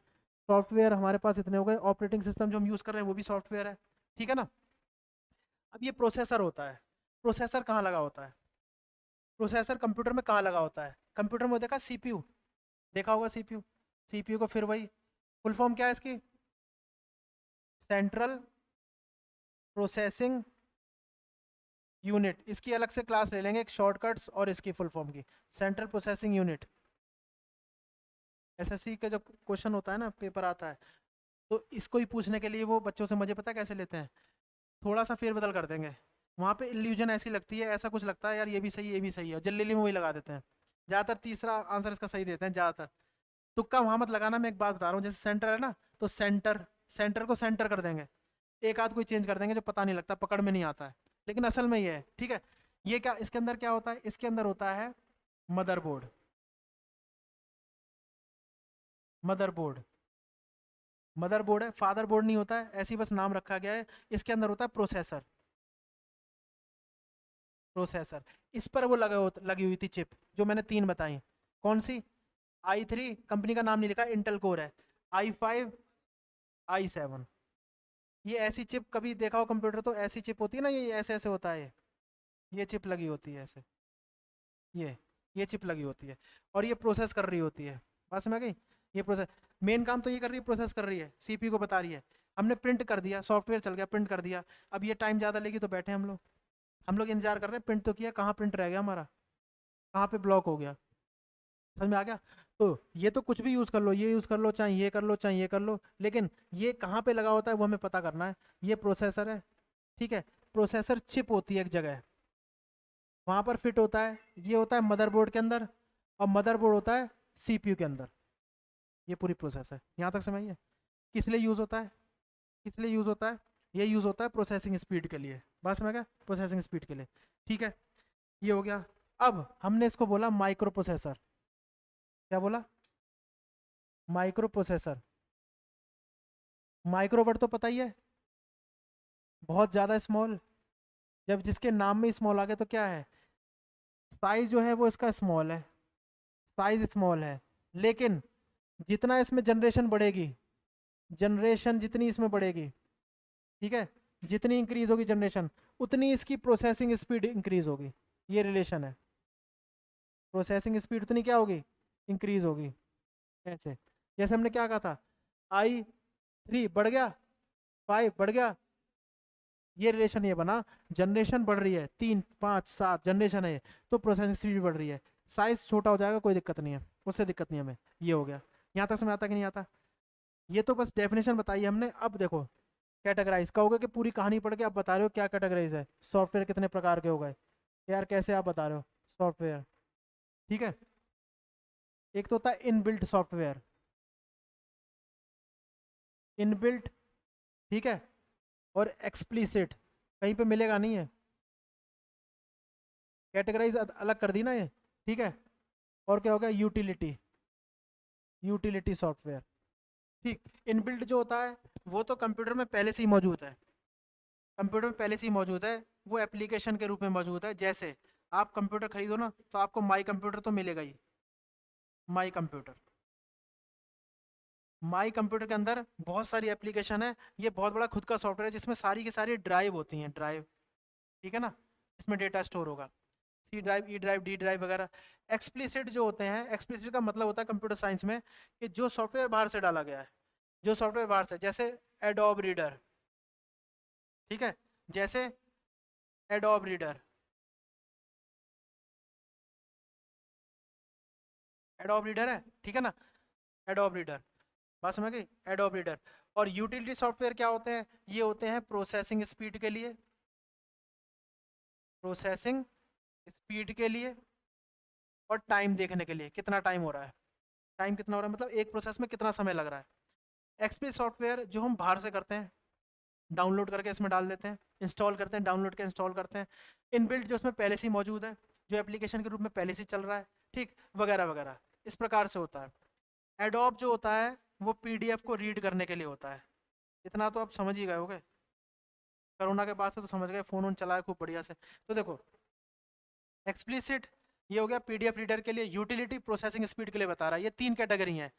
सॉफ्टवेयर हमारे पास इतने हो गए, ऑपरेटिंग सिस्टम जो हम यूज़ कर रहे हैं वो भी सॉफ्टवेयर है, ठीक है ना। अब ये प्रोसेसर होता है, प्रोसेसर कहाँ लगा होता है? प्रोसेसर कंप्यूटर में कहाँ लगा होता है? कंप्यूटर में देखा सीपीयू, देखा होगा सीपीयू। सीपीयू को फिर वही, फुल फॉर्म क्या है इसकी? Central processing unit. इसकी अलग से क्लास ले लेंगे, एक शॉर्टकट्स और इसकी फुल फॉर्म की। सेंट्रल प्रोसेसिंग यूनिट, एसएससी का जब क्वेश्चन होता है ना, पेपर आता है, तो इसको ही पूछने के लिए वो बच्चों से मजे पता है कैसे लेते हैं? थोड़ा सा फेरबदल कर देंगे, वहाँ पे इल्यूजन ऐसी लगती है, ऐसा कुछ लगता है यार ये भी सही है ये भी सही है, जल्दी में वही लगा देते हैं। ज़्यादातर तीसरा आंसर इसका सही देते हैं ज़्यादातर। तुक्का वहाँ मत लगाना, मैं एक बात बता रहा हूँ, जैसे सेंटर है ना, तो सेंटर, सेंटर को सेंटर कर देंगे, एक आध कोई चेंज कर देंगे जो पता नहीं लगता, पकड़ में नहीं आता है, लेकिन असल में ये है, ठीक है। ये क्या, इसके अंदर क्या होता है? इसके अंदर होता है मदरबोर्ड। मदरबोर्ड, मदरबोर्ड है, फादर बोर्ड नहीं होता है, ऐसे ही बस नाम रखा गया है। इसके अंदर होता है प्रोसेसर, प्रोसेसर। इस पर वो लगी हुई थी चिप, जो मैंने तीन बताई। कौन सी? i3, कंपनी का नाम नहीं लिखा, इंटेल कोर है। i5, i7। ये ऐसी चिप कभी देखा हो कंप्यूटर तो, ऐसी चिप होती है ना, ये ऐसे ऐसे होता है, ये चिप लगी होती है ऐसे, ये ये चिप लगी होती है, और ये प्रोसेस कर रही होती है। बात समझ आ गई? ये प्रोसेस, मेन काम तो ये कर रही है, प्रोसेस कर रही है, सीपीयू को बता रही है। हमने प्रिंट कर दिया, सॉफ्टवेयर चल गया, प्रिंट कर दिया। अब ये टाइम ज़्यादा लेगी तो बैठे हम लोग इंतजार कर रहे हैं, प्रिंट तो किया, कहाँ प्रिंट रह गया हमारा, कहाँ पे ब्लॉक हो गया। समझ में आ गया? तो ये तो कुछ भी यूज़ कर लो, ये यूज़ कर लो, चाहे ये कर लो, चाहे ये कर लो, लेकिन ये कहाँ पे लगा होता है वो हमें पता करना है। ये प्रोसेसर है, ठीक है, प्रोसेसर चिप होती है एक जगह, वहाँ पर फिट होता है, ये होता है मदरबोर्ड के अंदर, और मदरबोर्ड होता है सीपीयू के अंदर। ये पूरी प्रोसेस है, यहाँ तक समझिए। किस लिए यूज़ होता है? किस लिए यूज़ होता है? ये यूज़ होता है प्रोसेसिंग स्पीड के लिए। बस समझ गया? प्रोसेसिंग स्पीड के लिए, ठीक है, ये हो गया। अब हमने इसको बोला माइक्रो प्रोसेसर। क्या बोला? Micro processor. माइक्रो वर्ड तो पता ही है, बहुत ज़्यादा स्मॉल। जब जिसके नाम में स्मॉल आ गया तो क्या है? साइज जो है वो इसका स्मॉल है, साइज स्मॉल है, लेकिन जितना इसमें जनरेशन बढ़ेगी, जनरेशन जितनी इसमें बढ़ेगी, ठीक है, जितनी इंक्रीज होगी जनरेशन, उतनी इसकी प्रोसेसिंग स्पीड इंक्रीज होगी। ये रिलेशन है, प्रोसेसिंग स्पीड उतनी क्या होगी? इंक्रीज होगी। ऐसे, जैसे हमने क्या कहा था, i3 बढ़ गया, 5 बढ़ गया, ये रिलेशन ये बना, जनरेशन बढ़ रही है, 3 5 7 जनरेशन है, तो प्रोसेसिंग स्पीड बढ़ रही है। साइज छोटा हो जाएगा, कोई दिक्कत नहीं है, उससे दिक्कत नहीं हमें। ये हो गया, यहाँ तक समझ आता कि नहीं आता? ये तो बस डेफिनेशन बताई हमने। अब देखो कैटेगराइज कहोगे कि पूरी कहानी पढ़ के आप बता रहे हो क्या कैटेगराइज है, सॉफ्टवेयर कितने प्रकार के हो गए यार, कैसे आप बता रहे हो सॉफ्टवेयर। ठीक है, एक तो होता है इनबिल्ट सॉफ्टवेयर, इनबिल्ट, ठीक है, और एक्सप्लिसिट, कहीं पे मिलेगा नहीं है, कैटेगराइज अलग कर दी ना ये, ठीक है। और क्या हो गया, यूटिलिटी, यूटिलिटी सॉफ्टवेयर, ठीक। इनबिल्ट जो होता है वो तो कंप्यूटर में पहले से ही मौजूद है, कंप्यूटर में पहले से ही मौजूद है, वो एप्लीकेशन के रूप में मौजूद है। जैसे आप कंप्यूटर खरीदो ना तो आपको माई कंप्यूटर तो मिलेगा ही, माई कंप्यूटर, माई कंप्यूटर के अंदर बहुत सारी एप्लीकेशन है, ये बहुत बड़ा खुद का सॉफ्टवेयर है जिसमें सारी की सारी ड्राइव होती हैं, ड्राइव, ठीक है ना, इसमें डेटा स्टोर होगा, C drive, E drive, D drive वगैरह। एक्सप्लिसिट जो होते हैं, एक्सप्लिसिट का मतलब होता है कंप्यूटर साइंस में कि जो सॉफ्टवेयर बाहर से डाला गया है, जो सॉफ्टवेयर बाहर से, जैसे एडोब रीडर, ठीक है, जैसे एडोब रीडर, एडोब रीडर है, ठीक है ना, एडोब रीडर, बात समझ गई, एडोब रीडर। और यूटिलिटी सॉफ्टवेयर क्या होते हैं, ये होते हैं प्रोसेसिंग स्पीड के लिए, प्रोसेसिंग स्पीड के लिए, और टाइम देखने के लिए, कितना टाइम हो रहा है, टाइम कितना हो रहा है मतलब एक प्रोसेस में कितना समय लग रहा है। एक्सपी सॉफ्टवेयर जो हम बाहर से करते हैं, डाउनलोड करके इसमें डाल देते हैं, इंस्टॉल करते हैं, डाउनलोड के इंस्टॉल करते हैं, इनबिल्ट जो इसमें पहले से ही मौजूद है, जो एप्लीकेशन के रूप में पहले से चल रहा है, ठीक, वगैरह वगैरह, इस प्रकार से होता है। एडोब जो होता है वो पीडीएफ को रीड करने के लिए होता है, इतना तो आप समझ ही गए होगे, कोरोना के बाद से तो समझ गए, फोन वोन चलाए खूब बढ़िया से। तो देखो एक्सप्लिसिट ये हो गया पीडीएफ रीडर के लिए, यूटिलिटी प्रोसेसिंग स्पीड के लिए बता रहा है, ये तीन कैटेगरी हैं,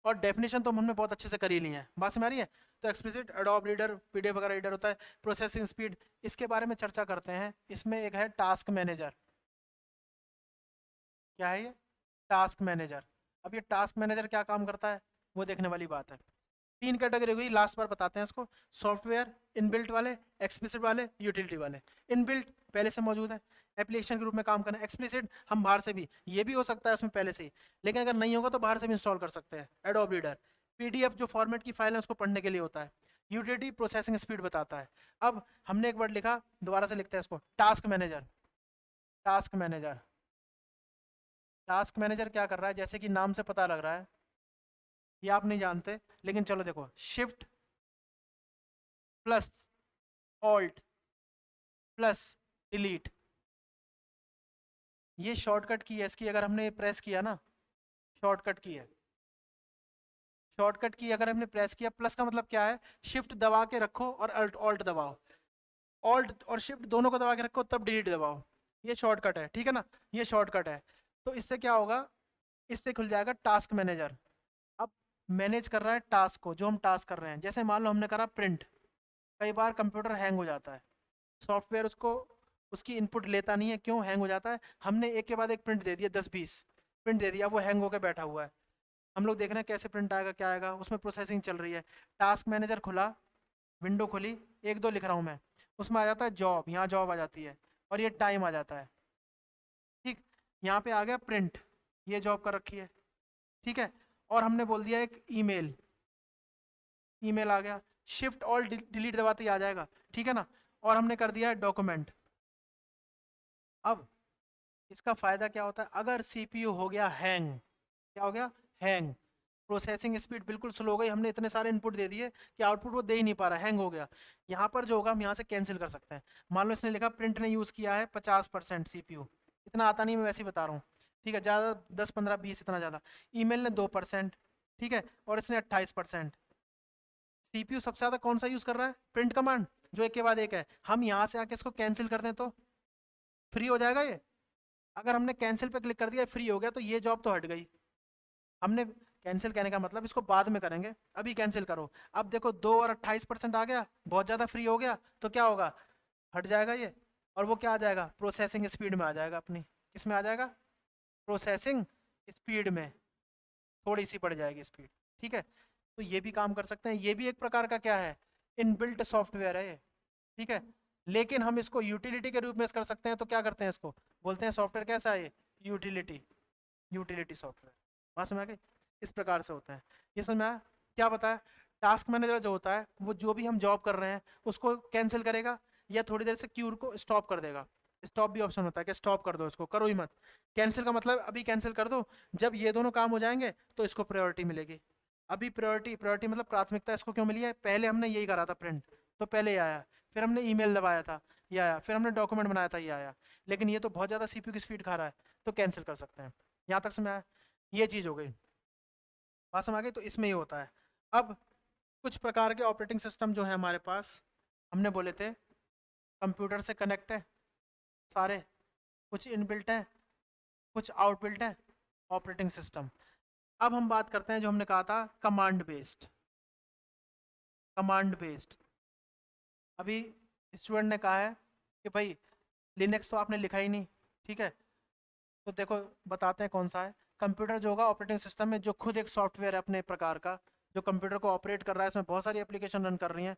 और डेफिनेशन तो हमने बहुत अच्छे से कर ही ली है, बात समझ आ रही है। तो एक्सप्लिसिट, एडोब रीडर, पीडीएफ वगैरह रीडर होता है, प्रोसेसिंग स्पीड, इसके बारे में चर्चा करते हैं। इसमें एक है टास्क मैनेजर, क्या है ये, टास्क मैनेजर। अब ये टास्क मैनेजर क्या काम करता है वो देखने वाली बात है। तीन कैटेगरी हुई, लास्ट बार बताते हैं इसको, सॉफ्टवेयर इनबिल्ट वाले, एक्सप्लिसिट वाले, यूटिलिटी वाले। इनबिल्ट पहले से मौजूद है, एप्लीकेशन के रूप में काम करना है। एक्सप्लिसिट हम बाहर से भी, ये भी हो सकता है उसमें पहले से ही, लेकिन अगर नहीं होगा तो बाहर से भी इंस्टॉल कर सकते हैं। एडोब रीडर, पीडीएफ जो फॉर्मेट की फाइल है उसको पढ़ने के लिए होता है। यूटिलिटी प्रोसेसिंग स्पीड बताता है। अब हमने एक वर्ड लिखा, दोबारा से लिखते हैं इसको, task manager. Task manager, task manager क्या कर रहा है, जैसे कि नाम से पता लग रहा है, ये आप नहीं जानते, लेकिन चलो देखो, shift plus alt plus delete, ये शॉर्टकट की है इसकी, अगर हमने प्रेस किया ना, शॉर्टकट की है, शॉर्टकट की अगर हमने प्रेस किया, प्लस का मतलब क्या है, शिफ्ट दबा के रखो और अल्ट ऑल्ट दबाओ, ऑल्ट और शिफ्ट दोनों को दबा के रखो तब डिलीट दबाओ, ये शॉर्टकट है, ठीक है ना, ये शॉर्टकट है। तो इससे क्या होगा, इससे खुल जाएगा टास्क मैनेजर। अब मैनेज कर रहा है टास्क को, जो हम टास्क कर रहे हैं, जैसे मान लो हमने करा प्रिंट, कई बार कंप्यूटर हैंग हो जाता है, सॉफ्टवेयर उसको, उसकी इनपुट लेता नहीं है, क्यों हैंग हो जाता है, हमने एक के बाद एक प्रिंट दे दिया, 10-20 प्रिंट दे दिया, वो हैंग होकर बैठा हुआ है, हम लोग देख रहे हैं कैसे प्रिंट आएगा, क्या आएगा, उसमें प्रोसेसिंग चल रही है। टास्क मैनेजर खुला, विंडो खुली, एक दो लिख रहा हूँ मैं, उसमें आ जाता है जॉब, यहाँ जॉब आ जाती है, और ये टाइम आ जाता है, ठीक, यहाँ पे आ गया प्रिंट, ये जॉब कर रखी है, ठीक है। और हमने बोल दिया एक ईमेल, ईमेल आ गया, शिफ्ट ऑल डिलीट दबाते ही आ जाएगा, ठीक है ना। और हमने कर दिया है डॉक्यूमेंट। अब इसका फायदा क्या होता है, अगर सीपीयू हो गया हैंग, क्या हो गया, हैंग, प्रोसेसिंग स्पीड बिल्कुल स्लो हो गई, हमने इतने सारे इनपुट दे दिए कि आउटपुट वो दे ही नहीं पा रहा, हैंग हो गया, यहाँ पर जो होगा हम यहाँ से कैंसिल कर सकते हैं। मान लो इसने लिखा प्रिंट ने यूज़ किया है 50% सीपीयू, इतना आता नहीं, मैं वैसे ही बता रहा हूँ, ठीक है, ज़्यादा 10-15-20 इतना ज़्यादा, ईमेल ने 2%, ठीक है, और इसने 28%। सीपीयू सबसे ज़्यादा कौन सा यूज़ कर रहा है, प्रिंट कमांड, जो एक के बाद एक है, हम यहाँ से आके इसको कैंसिल कर दें तो फ्री हो जाएगा ये। अगर हमने कैंसिल पे क्लिक कर दिया, फ्री हो गया, तो ये जॉब तो हट गई। हमने कैंसिल कहने का मतलब इसको बाद में करेंगे, अभी कैंसिल करो। अब देखो 2 और 28% आ गया, बहुत ज़्यादा फ्री हो गया, तो क्या होगा, हट जाएगा ये, और वो क्या आ जाएगा, प्रोसेसिंग स्पीड में आ जाएगा अपनी, किस में आ जाएगा, प्रोसेसिंग स्पीड में, थोड़ी सी बढ़ जाएगी स्पीड, ठीक है। तो ये भी काम कर सकते हैं, ये भी एक प्रकार का क्या है, इनबिल्ट सॉफ्टवेयर है ये, ठीक है। लेकिन हम इसको यूटिलिटी के रूप में कर सकते हैं, तो क्या करते हैं, इसको बोलते हैं सॉफ्टवेयर कैसा है ये, यूटिलिटी, यूटिलिटी सॉफ्टवेयर, बात समझ आ गई, इस प्रकार से होता है। ये समझ में आया, क्या बताया, टास्क मैनेजर जो होता है वो जो भी हम जॉब कर रहे हैं उसको कैंसिल करेगा या थोड़ी देर से क्यू को स्टॉप कर देगा। स्टॉप भी ऑप्शन होता है कि स्टॉप कर दो, इसको करो ही मत। कैंसिल का मतलब अभी कैंसिल कर दो, जब ये दोनों काम हो जाएंगे तो इसको प्रायोरिटी मिलेगी। अभी प्रायोरिटी, प्रायोरिटी मतलब प्राथमिकता इसको क्यों मिली है, पहले हमने यही करा था प्रिंट, तो पहले ये आया, फिर हमने ईमेल दबाया था ये आया, फिर हमने डॉक्यूमेंट बनाया था ये आया, लेकिन ये तो बहुत ज़्यादा सीपीयू की स्पीड खा रहा है, तो कैंसिल कर सकते हैं। यहाँ तक समझ आया, ये चीज़ हो गई, बात समझ आ गई। तो इसमें ये होता है। अब कुछ प्रकार के ऑपरेटिंग सिस्टम जो है हमारे पास, हमने बोले थे कंप्यूटर से कनेक्ट है सारे, कुछ इनबिल्ट है, कुछ आउटबिल्ट है ऑपरेटिंग सिस्टम। अब हम बात करते हैं जो हमने कहा था कमांड बेस्ड। कमांड बेस्ड, अभी स्टूडेंट ने कहा है कि भाई लिनक्स तो आपने लिखा ही नहीं, ठीक है, तो देखो बताते हैं कौन सा है। कंप्यूटर जो होगा ऑपरेटिंग सिस्टम में, जो खुद एक सॉफ्टवेयर है अपने प्रकार का, जो कंप्यूटर को ऑपरेट कर रहा है, इसमें बहुत सारी एप्लीकेशन रन कर रही हैं।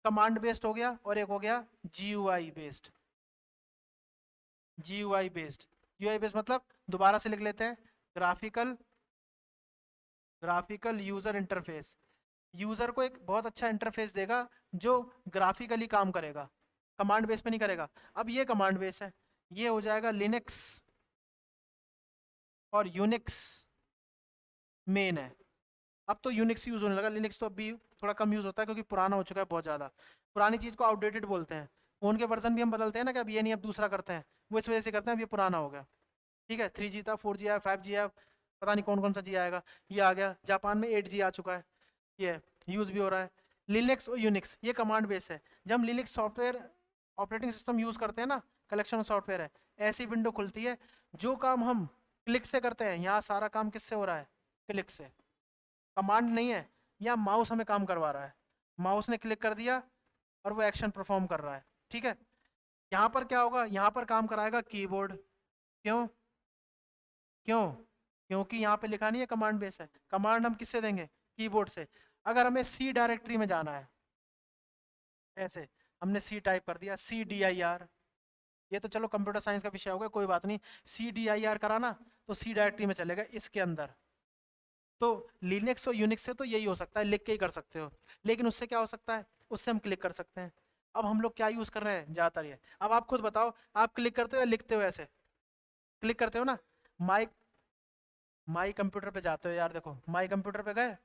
कमांड बेस्ड हो गया, और एक हो गया GUI based. GUI based, GUI based मतलब दोबारा से लिख लेते हैं, graphical graphical user interface. User को एक बहुत अच्छा इंटरफेस देगा जो ग्राफिकली काम करेगा, कमांड बेस पे नहीं करेगा। अब ये कमांड बेस है, ये हो जाएगा लिनक्स और यूनिक्स मेन है। अब तो यूनिक्स यूज होने लगा, लिनक्स तो अभी थोड़ा कम यूज होता है क्योंकि पुराना हो चुका है बहुत ज़्यादा। पुरानी चीज़ को आउटडेटेड बोलते हैं। फ़ोन के वर्जन भी हम बदलते हैं ना कि अब ये नहीं अब दूसरा करते हैं, वो इस वजह से करते हैं अब ये पुराना हो गया। ठीक है, 3G था, 4G आया, 5G आया, पता नहीं कौन कौन सा जी आएगा, ये आ गया। जापान में 8G आ चुका है, ये यूज़ भी हो रहा है। लिनक्स और यूनिक्स ये कमांड बेस है। जब हम Linux software operating system use करते हैं ना, कलेक्शन ऑफ सॉफ्टवेयर है, ऐसी विंडो खुलती है। जो काम हम क्लिक से करते हैं, यहाँ सारा काम किससे हो रहा है, क्लिक से, कमांड नहीं है। या माउस हमें काम करवा रहा है, माउस ने क्लिक कर दिया और वो एक्शन परफॉर्म कर रहा है। ठीक है, यहाँ पर क्या होगा, यहाँ पर काम कराएगा कीबोर्ड। क्यों क्यों क्योंकि यहाँ पे लिखा नहीं है कमांड बेस है। कमांड हम किससे देंगे, कीबोर्ड से। अगर हमें सी डायरेक्टरी में जाना है, ऐसे हमने सी टाइप कर दिया, CDIR, ये तो चलो कंप्यूटर साइंस का विषय होगा, कोई बात नहीं। CDIR करा ना, तो सी डायरेक्टरी में चलेगा इसके अंदर। तो लिनक्स और यूनिक्स से तो यही हो सकता है, लिख के ही कर सकते हो, लेकिन उससे क्या हो सकता है, उससे हम क्लिक कर सकते हैं। अब हम लोग क्या यूज कर रहे हैं ज्यादातर ये, अब आप खुद बताओ, आप क्लिक करते हो या लिखते हो, ऐसे क्लिक करते हो ना। माई माई कंप्यूटर पे जाते हो यार, देखो माई कंप्यूटर पे गए,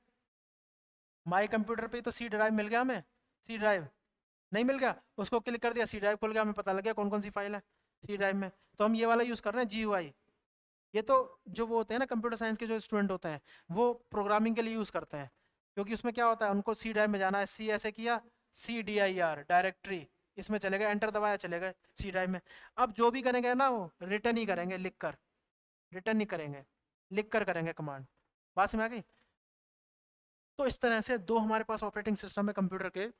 माई कंप्यूटर पे तो सी ड्राइव मिल गया हमें, सी ड्राइव नहीं मिल गया, उसको क्लिक कर दिया, सी ड्राइव खुल गया, हमें पता लग गया कौन कौन सी फाइल है सी ड्राइव में। तो हम ये वाला यूज कर रहे हैं, GUI। ये तो जो वो होते हैं ना कंप्यूटर साइंस के जो स्टूडेंट होते हैं, वो प्रोग्रामिंग के लिए यूज करते हैं, क्योंकि उसमें क्या होता है, उनको सी ड्राइव में जाना है, सी ऐसे किया, CDIR डायरेक्टरी, इसमें चले गए, एंटर दबाया, चले गए सी ड्राइव में। अब जो भी करेंगे ना, वो रिटर्न ही करेंगे, लिख कर, रिटर्न नहीं करेंगे, लिख कर करेंगे कमांड। बात समझ आ गई। तो इस तरह से दो हमारे पास ऑपरेटिंग सिस्टम है कंप्यूटर के,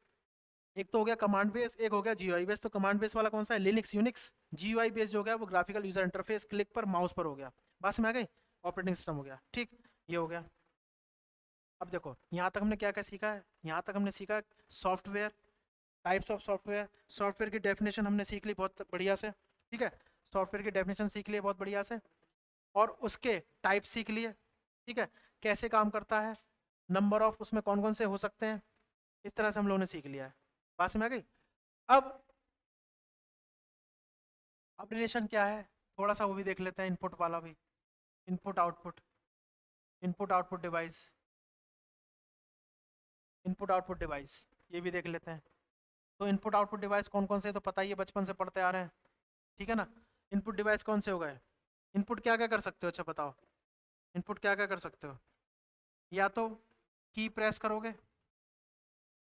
एक तो हो गया कमांड बेस, एक हो गया GUI बेस। तो कमांड बेस वाला कौन सा है, लिनक्स यूनिक्स। GUI बेस जो हो गया वो ग्राफिकल यूजर इंटरफेस, क्लिक पर माउस पर हो गया। बस में आ गई, ऑपरेटिंग सिस्टम हो गया। ठीक, ये हो गया। अब देखो यहाँ तक हमने क्या क्या सीखा है, यहाँ तक हमने सीखा software, types of software, software की डेफिनेशन हमने सीख ली बहुत बढ़िया से। ठीक है, सॉफ्टवेयर की डेफिनेशन सीख ली बहुत बढ़िया से, और उसके टाइप सीख लिए। ठीक है, कैसे काम करता है, नंबर ऑफ उसमें कौन कौन से हो सकते हैं, इस तरह से हम लोगों ने सीख लिया है। बात समझ आ गई। अब रिलेशन क्या है, थोड़ा सा वो भी देख लेते हैं, इनपुट वाला भी, input output, input output device, input output device, ये भी देख लेते हैं। तो इनपुट आउटपुट डिवाइस कौन कौन से, तो पता ही है, बचपन से पढ़ते आ रहे हैं। ठीक है ना। इनपुट डिवाइस कौन से हो गए, इनपुट क्या क्या कर सकते हो, अच्छा बताओ, इनपुट क्या क्या कर सकते हो। या तो की प्रेस करोगे,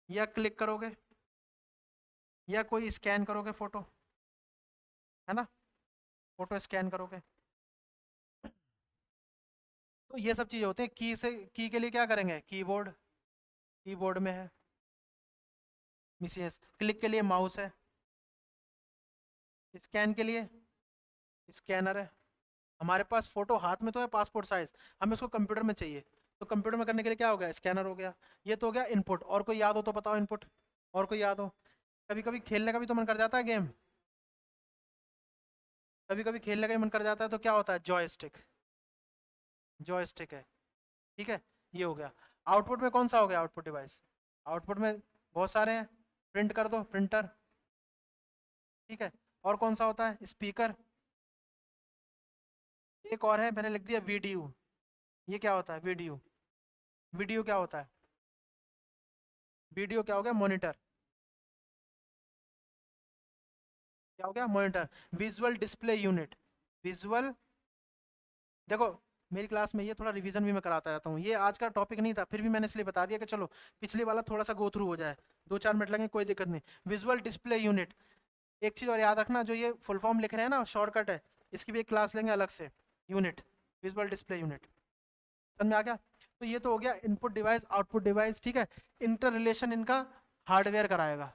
या क्लिक करोगे, या कोई स्कैन करोगे फोटो, है ना, फोटो स्कैन करोगे। तो ये सब चीज़ें होती हैं। की से, की के लिए क्या करेंगे, कीबोर्ड, कीबोर्ड में है मिसिस, क्लिक के लिए माउस है, स्कैन के लिए स्कैनर है। हमारे पास फोटो हाथ में तो है पासपोर्ट साइज, हमें उसको कंप्यूटर में चाहिए, तो कंप्यूटर में करने के लिए क्या हो गया, स्कैनर हो गया। ये तो हो गया इनपुट। और कोई याद हो तो बताओ इनपुट, और कोई याद हो। कभी कभी खेलने का भी तो मन कर जाता है गेम, कभी कभी खेलने का भी मन कर जाता है, तो क्या होता है, जॉयस्टिक, जॉयस्टिक है। ठीक है, ये हो गया। आउटपुट में कौन सा हो गया, आउटपुट डिवाइस, आउटपुट में बहुत सारे हैं, प्रिंट कर दो, प्रिंटर, ठीक है। और कौन सा होता है? स्पीकर। एक और है, मैंने लिख दिया वीडियो। ये क्या होता है? वीडियो। वीडियो क्या होता है? वीडियो क्या हो गया? मॉनिटर। क्या हो गया? Monitor. Visual display unit. Visual, देखो मेरी क्लास में ये थोड़ा रिवीजन भी मैं कराता रहता हूँ, ये आज का टॉपिक नहीं था, फिर भी मैंने इसलिए बता दिया कि चलो पिछले वाला थोड़ा सा गो थ्रू हो जाए, 2-4 मिनट लगे कोई दिक्कत नहीं। Visual display unit. एक चीज़ और याद रखना, जो ये फुल फॉर्म लिख रहे हैं ना, शॉर्टकट है, इसकी भी एक क्लास लेंगे अलग से। यूनिट, विजुअल डिस्प्ले यूनिट, समझ में आ गया? तो ये तो हो गया इनपुट डिवाइस आउटपुट डिवाइस, ठीक है। इंटर रिलेशन इनका हार्डवेयर कराएगा,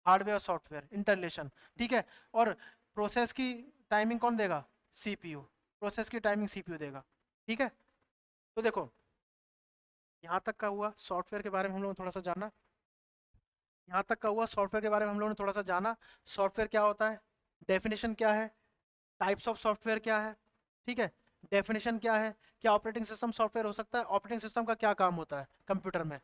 हार्डवेयर और सॉफ्टवेयर इंटर रिलेशन, ठीक है। और प्रोसेस की टाइमिंग कौन देगा? सीपीयू। प्रोसेस की टाइमिंग सीपीयू देगा, ठीक है। तो देखो यहाँ तक का हुआ सॉफ्टवेयर के बारे में हम लोगों ने थोड़ा सा जाना, यहाँ तक का हुआ सॉफ्टवेयर के बारे में हम लोगों ने थोड़ा सा जाना। सॉफ्टवेयर क्या होता है, डेफिनेशन क्या है, टाइप्स ऑफ सॉफ्टवेयर क्या है, ठीक है। डेफिनेशन क्या है, क्या ऑपरेटिंग सिस्टम सॉफ्टवेयर हो सकता है, ऑपरेटिंग सिस्टम का क्या काम होता है कंप्यूटर में,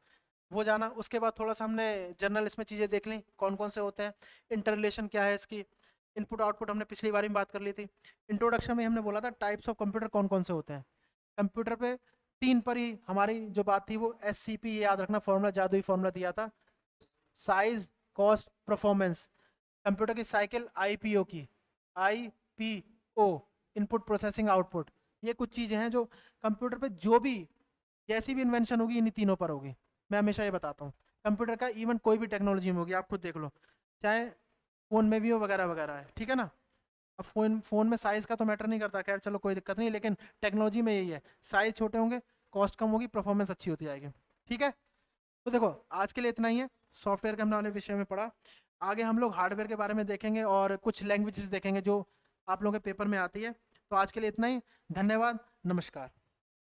वो जाना। उसके बाद थोड़ा सा हमने जनरल इसमें चीज़ें देख ली कौन कौन से होते हैं। इंटर रिलेशन क्या है इसकी, इनपुट आउटपुट हमने पिछली बार में बात कर ली थी। इंट्रोडक्शन में हमने बोला था टाइप्स ऑफ कंप्यूटर कौन कौन से होते हैं। कंप्यूटर पे 3 पर ही हमारी जो बात थी वो SCP, याद रखना फॉर्मूला, जादुई फॉर्मूला दिया था, साइज, कॉस्ट, परफॉर्मेंस। कंप्यूटर की साइकिल IPO की, IPO, इनपुट प्रोसेसिंग आउटपुट। ये कुछ चीज़ें हैं जो कंप्यूटर पे जो भी जैसी भी इन्वेंशन होगी इन्हीं तीनों पर होगी। मैं हमेशा ये बताता हूँ कंप्यूटर का, इवन कोई भी टेक्नोलॉजी में होगी, आप खुद देख लो, चाहे फ़ोन में भी हो वगैरह वगैरह है, ठीक है ना। अब फ़ोन में साइज़ का तो मैटर नहीं करता, खैर चलो कोई दिक्कत नहीं, लेकिन टेक्नोलॉजी में यही है, साइज़ छोटे होंगे, कॉस्ट कम होगी, परफॉर्मेंस अच्छी होती जाएगी, ठीक है। तो देखो आज के लिए इतना ही है, सॉफ्टवेयर के हमने वाले विषय में पढ़ा। आगे हम लोग हार्डवेयर के बारे में देखेंगे और कुछ लैंग्वेजेस देखेंगे जो आप लोगों के पेपर में आती है। तो आज के लिए इतना ही, धन्यवाद, नमस्कार।